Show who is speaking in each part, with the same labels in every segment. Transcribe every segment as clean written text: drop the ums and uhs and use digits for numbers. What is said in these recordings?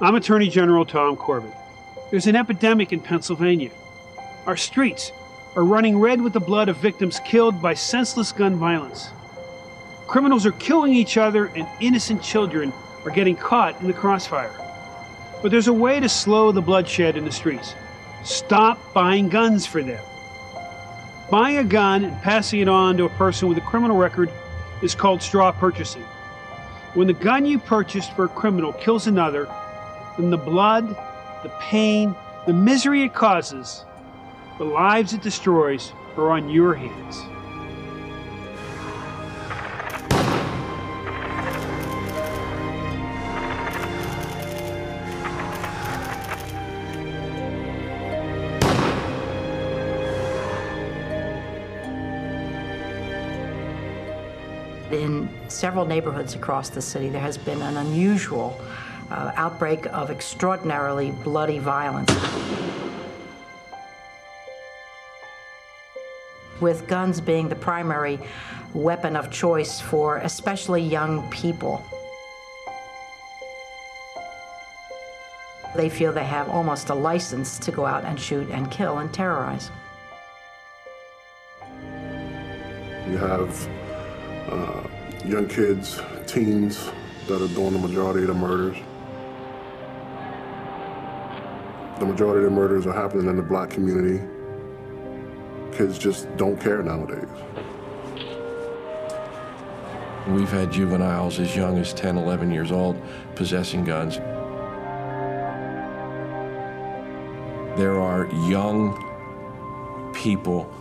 Speaker 1: I'm Attorney General Tom Corbett. There's an epidemic in Pennsylvania. Our streets are running red with the blood of victims killed by senseless gun violence. Criminals are killing each other and innocent children are getting caught in the crossfire. But there's a way to slow the bloodshed in the streets. Stop buying guns for them. Buying a gun and passing it on to a person with a criminal record is called straw purchasing. When the gun you purchased for a criminal kills another, then the blood, the pain, the misery it causes, the lives it destroys are on your hands.
Speaker 2: In several neighborhoods across the city, there has been an unusual outbreak of extraordinarily bloody violence, with guns being the primary weapon of choice for especially young people. They feel they have almost a license to go out and shoot and kill and terrorize.
Speaker 3: You have young kids, teens, that are doing the majority of the murders. The majority of the murders are happening in the black community. Kids just don't care nowadays.
Speaker 4: We've had juveniles as young as 10, 11 years old possessing guns. There are young people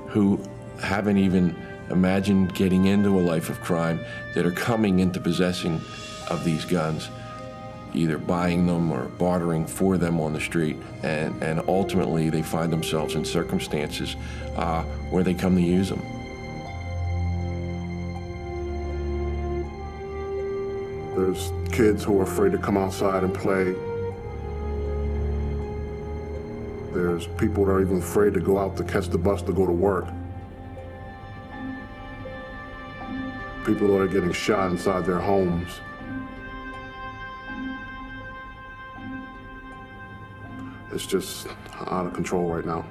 Speaker 4: who haven't even imagined getting into a life of crime that are coming into possessing of these guns, either buying them or bartering for them on the street, and ultimately they find themselves in circumstances where they come to use them.
Speaker 3: There's kids who are afraid to come outside and play. There's people that are even afraid to go out to catch the bus to go to work. People that are getting shot inside their homes. It's just out of control right now.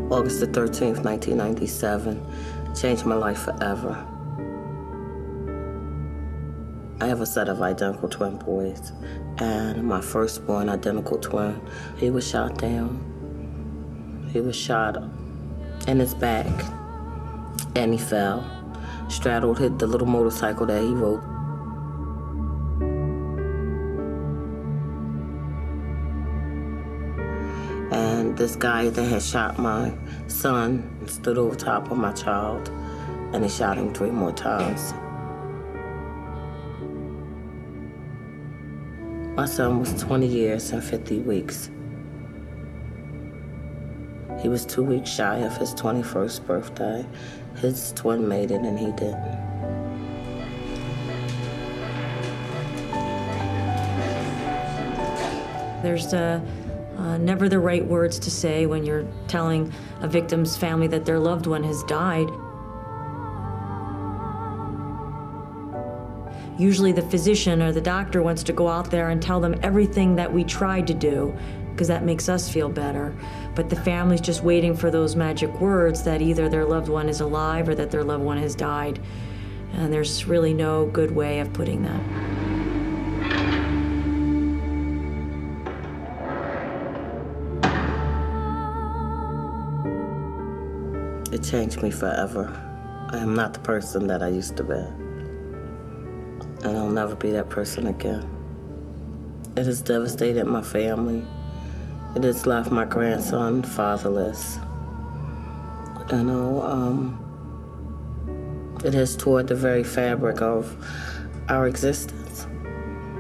Speaker 5: August the 13th, 1997, changed my life forever. I have a set of identical twin boys, and my firstborn identical twin, he was shot down. He was shot in his back, and he fell, straddled, hit the little motorcycle that he rode. And this guy that had shot my son stood over top of my child, and he shot him 3 more times. My son was 20 years and 50 weeks. He was 2 weeks shy of his 21st birthday. His twin made it and he didn't.
Speaker 2: There's never the right words to say when you're telling a victim's family that their loved one has died. Usually the physician or the doctor wants to go out there and tell them everything that we tried to do, because that makes us feel better. But the family's just waiting for those magic words that either their loved one is alive or that their loved one has died. And there's really no good way of putting that.
Speaker 5: It changed me forever. I am not the person that I used to be. And I'll never be that person again. It has devastated my family. It has left my grandson fatherless. You know, it has torn the very fabric of our existence.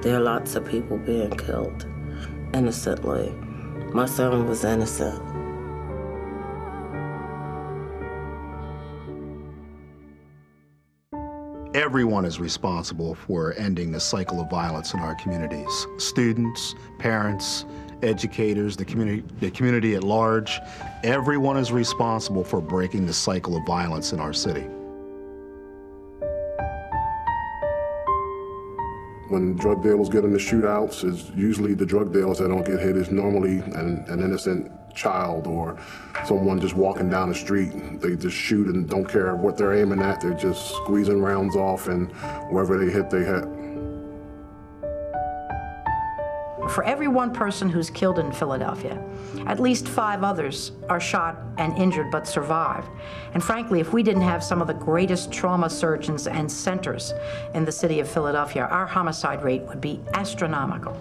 Speaker 5: There are lots of people being killed innocently. My son was innocent.
Speaker 6: Everyone is responsible for ending the cycle of violence in our communities. Students, parents, educators, the community at large. Everyone is responsible for breaking the cycle of violence in our city.
Speaker 3: When drug dealers get into shootouts, it's usually the drug dealers that don't get hit. It's normally an innocent child or someone just walking down the street. They just shoot and don't care what they're aiming at. They're just squeezing rounds off, and wherever they hit, they hit.
Speaker 7: For every one person who's killed in Philadelphia, at least 5 others are shot and injured but survive. And frankly, if we didn't have some of the greatest trauma surgeons and centers in the city of Philadelphia, our homicide rate would be astronomical.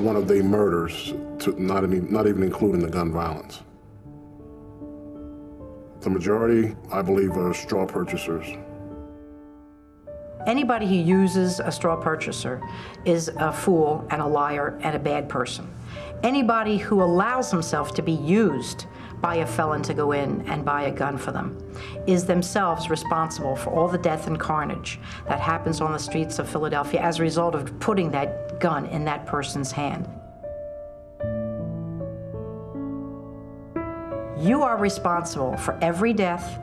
Speaker 3: One of the murders, not even including the gun violence. The majority, I believe, are straw purchasers.
Speaker 7: Anybody who uses a straw purchaser is a fool and a liar and a bad person. Anybody who allows himself to be used by a felon to go in and buy a gun for them is themselves responsible for all the death and carnage that happens on the streets of Philadelphia as a result of putting that gun in that person's hand. You are responsible for every death,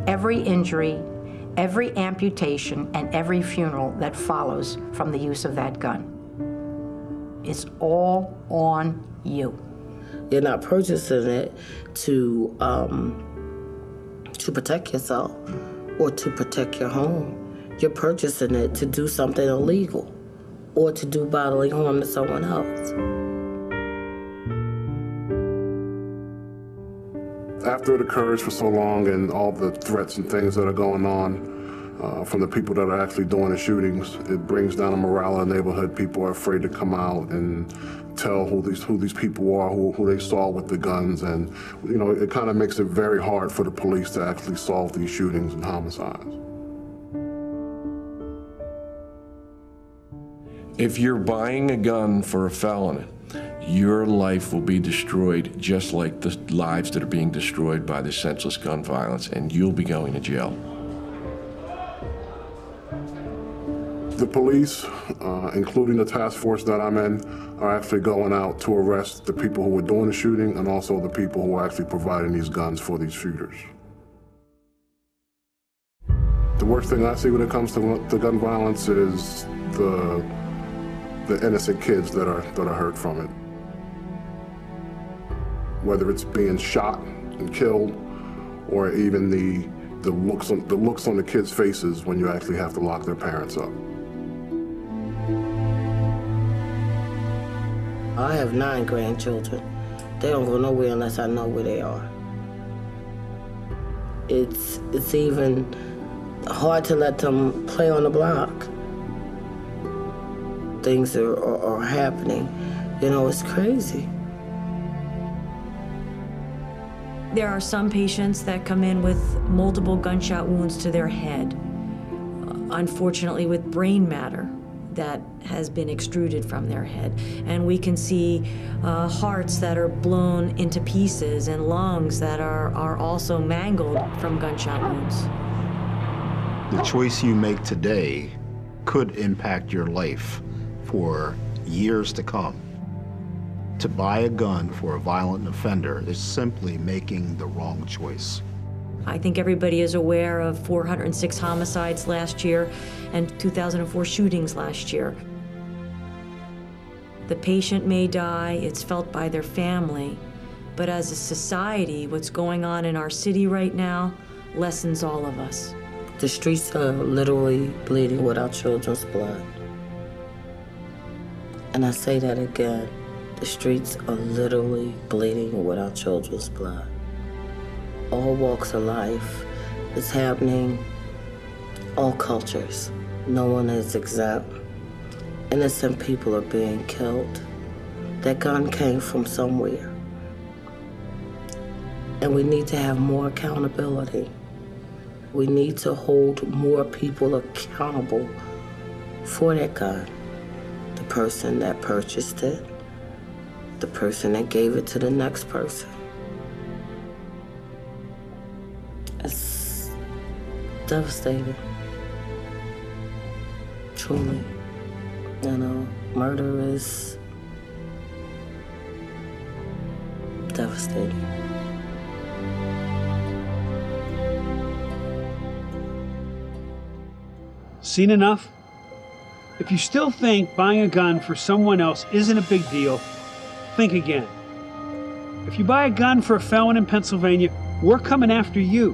Speaker 7: every injury, every amputation, and every funeral that follows from the use of that gun. It's all on you.
Speaker 5: You're not purchasing it to protect yourself or to protect your home. You're purchasing it to do something illegal or to do bodily harm to someone else.
Speaker 3: After it occurs for so long and all the threats and things that are going on from the people that are actually doing the shootings, it brings down the morale of the neighborhood. People are afraid to come out and tell who these people are, who they saw with the guns, and you know, it kind of makes it very hard for the police to actually solve these shootings and homicides.
Speaker 4: If you're buying a gun for a felon, your life will be destroyed just like the lives that are being destroyed by the senseless gun violence, and you'll be going to jail.
Speaker 3: The police, including the task force that I'm in, are actually going out to arrest the people who were doing the shooting and also the people who are actually providing these guns for these shooters. The worst thing I see when it comes to gun violence is the innocent kids that are hurt from it. Whether it's being shot and killed, or even the looks on the kids' faces when you actually have to lock their parents up.
Speaker 5: I have 9 grandchildren. They don't go nowhere unless I know where they are. It's even hard to let them play on the block. Things are happening. You know, it's crazy.
Speaker 2: There are some patients that come in with multiple gunshot wounds to their head, unfortunately with brain matter that has been extruded from their head. And we can see hearts that are blown into pieces and lungs that are also mangled from gunshot wounds.
Speaker 6: The choice you make today could impact your life for years to come. To buy a gun for a violent offender is simply making the wrong choice.
Speaker 2: I think everybody is aware of 406 homicides last year and 2004 shootings last year. The patient may die, it's felt by their family, but as a society, what's going on in our city right now lessens all of us.
Speaker 5: The streets are literally bleeding with our children's blood. And I say that again, the streets are literally bleeding with our children's blood. All walks of life is happening, all cultures. No one is exempt. Innocent people are being killed. That gun came from somewhere. And we need to have more accountability. We need to hold more people accountable for that gun. The person that purchased it, the person that gave it to the next person. It's devastating. Truly. You know, murder is Devastating.
Speaker 1: Seen enough? If you still think buying a gun for someone else isn't a big deal, think again. If you buy a gun for a felon in Pennsylvania, we're coming after you.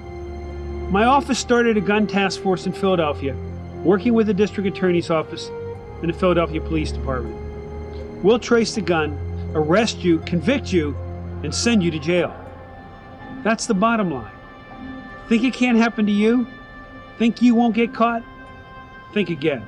Speaker 1: My office started a gun task force in Philadelphia, working with the district attorney's office and the Philadelphia Police Department. We'll trace the gun, arrest you, convict you, and send you to jail. That's the bottom line. Think it can't happen to you? Think you won't get caught? Think again.